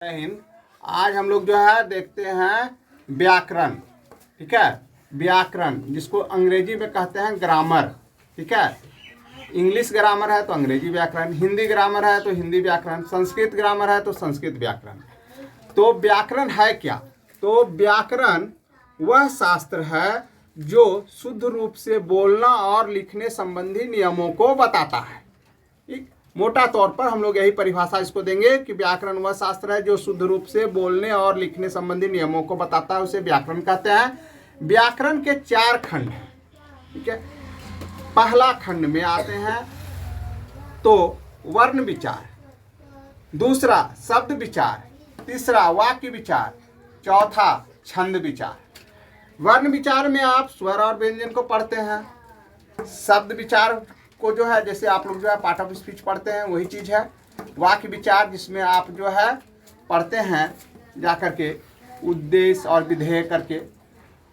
जय हिंद। आज हम लोग जो है देखते हैं व्याकरण। ठीक है, व्याकरण जिसको अंग्रेजी में कहते हैं ग्रामर। ठीक है, इंग्लिश ग्रामर है तो अंग्रेजी व्याकरण, हिंदी ग्रामर है तो हिंदी व्याकरण, संस्कृत ग्रामर है तो संस्कृत व्याकरण। तो व्याकरण है क्या? तो व्याकरण वह शास्त्र है जो शुद्ध रूप से बोलना और लिखने संबंधी नियमों को बताता है। ठीक, मोटा तौर पर हम लोग यही परिभाषा इसको देंगे कि व्याकरण वह शास्त्र है जो शुद्ध रूप से बोलने और लिखने संबंधी नियमों को बताता है, उसे व्याकरण कहते हैं। व्याकरण के 4 खंड हैं। ठीक है, पहला खंड में आते हैं तो वर्ण विचार, दूसरा शब्द विचार, तीसरा वाक्य विचार, चौथा छंद विचार। वर्ण विचार में आप स्वर और व्यंजन को पढ़ते हैं। शब्द विचार को जो है जैसे आप लोग जो है पार्ट ऑफ स्पीच पढ़ते हैं वही चीज़ है। वाक्य विचार जिसमें आप जो है पढ़ते हैं जा करके उद्देश्य और विधेय करके,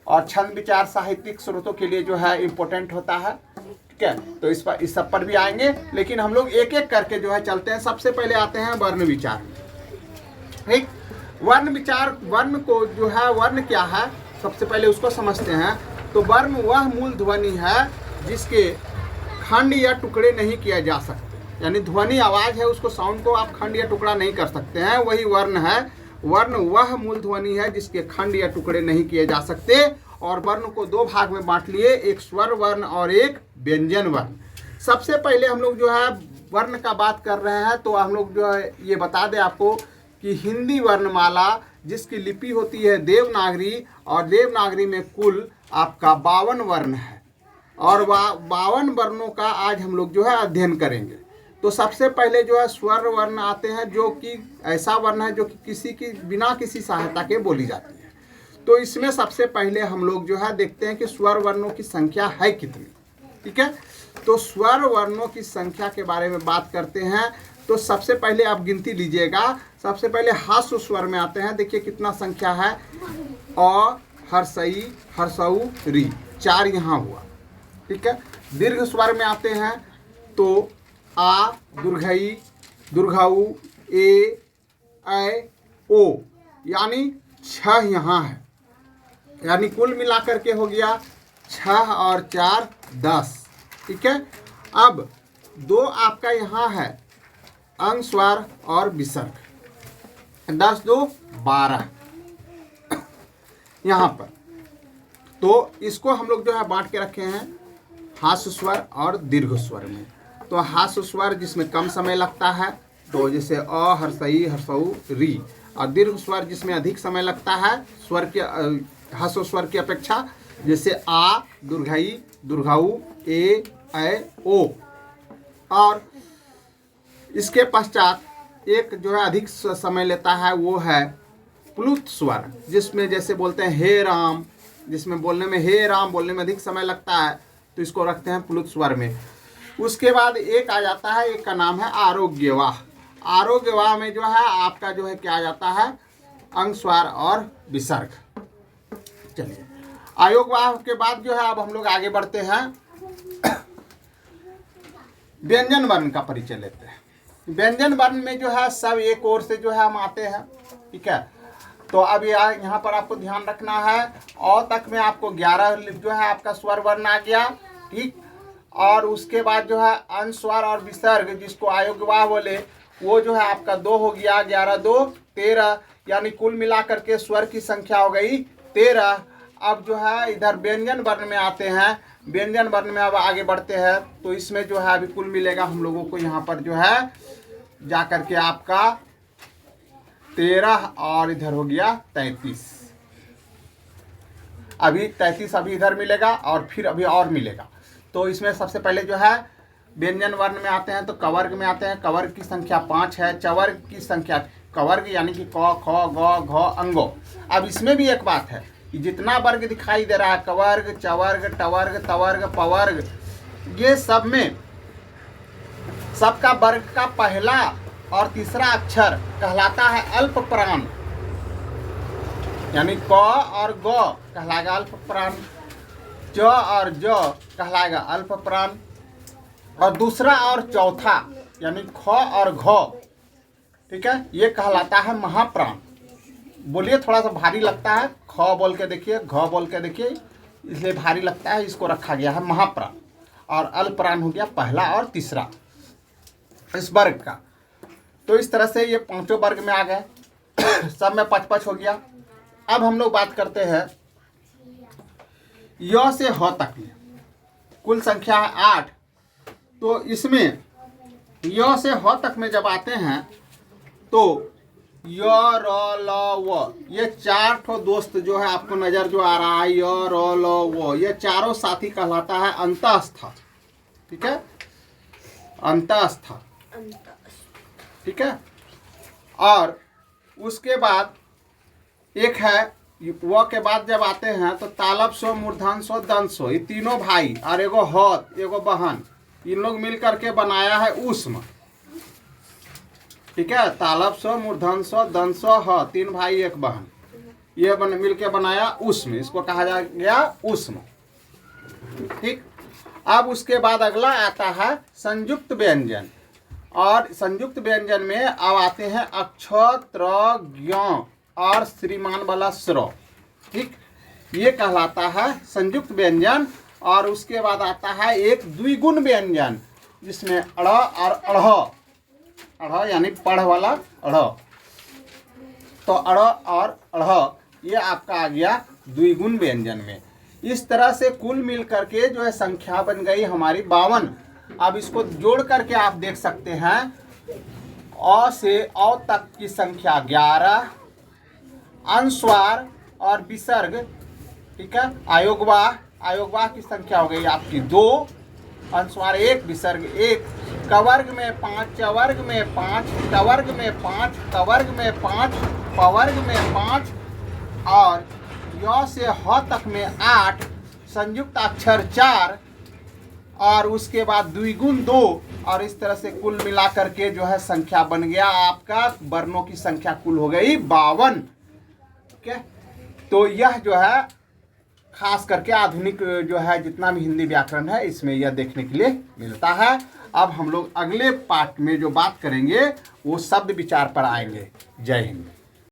और छंद विचार साहित्यिक स्रोतों के लिए जो है इम्पोर्टेंट होता है। ठीक है, तो इस सब पर भी आएंगे, लेकिन हम लोग एक एक करके जो है चलते हैं। सबसे पहले आते हैं वर्ण विचार। ठीक, वर्ण विचार, वर्ण को जो है वर्ण क्या है सबसे पहले उसको समझते हैं। तो वर्ण वह मूल ध्वनि है जिसके खंड या टुकड़े नहीं किया जा सकते, यानी ध्वनि आवाज है, उसको साउंड को आप खंड या टुकड़ा नहीं कर सकते हैं, वही वर्ण है। वर्ण वह मूल ध्वनि है जिसके खंड या टुकड़े नहीं किए जा सकते। और वर्ण को 2 भाग में बांट लिए, एक स्वर वर्ण और एक व्यंजन वर्ण। सबसे पहले हम लोग जो है वर्ण का बात कर रहे हैं तो हम लोग जो है ये बता दें आपको कि हिंदी वर्णमाला जिसकी लिपि होती है देवनागरी, और देवनागरी में कुल आपका 52 वर्ण है, और 52 वर्णों का आज हम लोग जो है अध्ययन करेंगे। तो सबसे पहले जो है स्वर वर्ण आते हैं, जो कि ऐसा वर्ण है जो कि किसी की बिना किसी सहायता के बोली जाती है। तो इसमें सबसे पहले हम लोग जो है देखते हैं कि स्वर वर्णों की संख्या है कितनी। ठीक है, तो स्वर वर्णों की संख्या के बारे में बात करते हैं। तो सबसे पहले आप गिनती लीजिएगा। सबसे पहले हास्य स्वर में आते हैं, देखिए कितना संख्या है। अ, हर्षई, हर्षऊ, री, 4 यहाँ हुआ। ठीक है, दीर्घ स्वर में आते हैं तो आ, दुर्घई, दुर्घऊ, ए, ऐ, ओ, यानी 6 यहाँ है, यानी कुल मिलाकर के हो गया 6 और 4 10। ठीक है, अब 2 आपका यहाँ है अनुस्वार और विसर्ग, 10 2 12 यहाँ पर। तो इसको हम लोग जो है बांट के रखे हैं हास्य स्वर और दीर्घ स्वर में। तो हास्य स्वर जिसमें कम समय लगता है, तो जैसे अ, हर्षई, हर्षऊ, री, और दीर्घ स्वर जिसमें अधिक समय लगता है स्वर के हास्य स्वर की अपेक्षा, जैसे आ, दुर्घई, दुर्घऊ, ए, ऐ, ओ। और इसके पश्चात एक जो है अधिक समय लेता है वो है प्लुत स्वर, जिसमें जैसे बोलते हैं हे राम, जिसमें बोलने में हे राम बोलने में अधिक समय लगता है, तो इसको रखते हैं प्लुत स्वर में। उसके बाद एक आ जाता है, एक का नाम है आरोग्यवाह। आरोग्यवाह में जो है आपका जो है क्या आ जाता है अनुस्वार और विसर्ग। चलिए, आयोगवाह के बाद जो है अब हम लोग आगे बढ़ते हैं, व्यंजन वर्ण का परिचय लेते हैं। व्यंजन वर्ण में जो है सब एक ओर से जो है हम आते हैं। ठीक है, तो अब यहाँ पर आपको ध्यान रखना है, अ तक में आपको 11 जो है आपका स्वर वर्ण आ गया। ठीक, और उसके बाद जो है अनुस्वार और विसर्ग जिसको आयोगवाह बोले वो जो है आपका 2 हो गया, 11 2 13, यानी कुल मिलाकर के स्वर की संख्या हो गई 13। अब जो है इधर व्यंजन वर्ण में आते हैं। व्यंजन वर्ण में अब आगे बढ़ते हैं तो इसमें जो है अभी कुल मिलेगा हम लोगों को यहाँ पर जो है जा करके आपका 13 और इधर हो गया 33। अभी 33 अभी इधर मिलेगा और फिर अभी और मिलेगा। तो इसमें सबसे पहले जो है व्यंजन वर्ण में आते हैं तो कवर्ग में आते हैं। कवर्ग की संख्या 5 है। चवर्ग की संख्या, कवर्ग यानी कि क, ख, ग, घ, अंगो। अब इसमें भी एक बात है कि जितना वर्ग दिखाई दे रहा है, कवर्ग, चवर्ग, टवर्ग, तवर्ग, पवर्ग, ये सब में सबका वर्ग का पहला और तीसरा अक्षर कहलाता है अल्प प्राण, यानी क और ग कहलाएगा अल्प प्राण, च और ज कहलाएगा अल्प प्राण, और दूसरा और चौथा यानी ख और घ ठीक है, ये कहलाता है महाप्राण। बोलिए, थोड़ा सा भारी लगता है, ख बोल के देखिए, घ बोल के देखिए, इसलिए भारी लगता है, इसको रखा गया है महाप्राण। और अल्पप्राण हो गया पहला और तीसरा इस वर्ग का। तो इस तरह से ये पांचों वर्ग में आ गए, सब में 5-5 हो गया। अब हम लोग बात करते हैं य से ह तक में, कुल संख्या है 8। तो इसमें य से ह तक में जब आते हैं तो य र ल व, ये 4 ठो दोस्त जो है आपको नजर जो आ रहा है, य र ल व, ये चारों साथी कहलाता है अंतःस्थ। ठीक है, अंतःस्थ, ठीक है। और उसके बाद एक है व के बाद जब आते हैं तो तालब सो, मूर्धन सो, दंत सो, ये तीनों भाई और एगो हौत, एगो बहन, इन लोग मिल करके बनाया है ऊष्म। ठीक है, तालब सो, मूर्धन सो, दंत सो, ह, 3 भाई 1 बहन, ये मिल के बनाया ऊष्म, इसको कहा जा गया ऊष्म। ठीक, अब उसके बाद अगला आता है संयुक्त व्यंजन। और संयुक्त व्यंजन में अब आते हैं अक्ष, त्र, ज्ञ और श्रीमान वाला स्र। ठीक, ये कहलाता है संयुक्त व्यंजन। और उसके बाद आता है एक द्विगुण व्यंजन, जिसमें अड़ और अढ़, अढ़ यानी पढ़ वाला अढ़, तो अड़ और अढ़ ये आपका आ गया द्विगुण व्यंजन में। इस तरह से कुल मिल करके जो है संख्या बन गई हमारी 52। अब इसको जोड़ करके आप देख सकते हैं, अ से औ तक की संख्या 11, अनुस्वार और विसर्ग, ठीक है, आयोगवाह की संख्या हो गई आपकी 2, अनुस्वार 1, विसर्ग 1, कवर्ग में 5, चवर्ग में 5, टवर्ग में 5, कवर्ग में 5, पवर्ग में 5 और य से ह तक में 8, संयुक्त अक्षर 4 और उसके बाद द्विगुण 2। और इस तरह से कुल मिला करके जो है संख्या बन गया आपका, वर्णों की संख्या कुल हो गई 52। ठीक है, तो यह जो है खास करके आधुनिक जो है जितना भी हिंदी व्याकरण है इसमें यह देखने के लिए मिलता है। अब हम लोग अगले पार्ट में जो बात करेंगे वो शब्द विचार पर आएंगे। जय हिंद।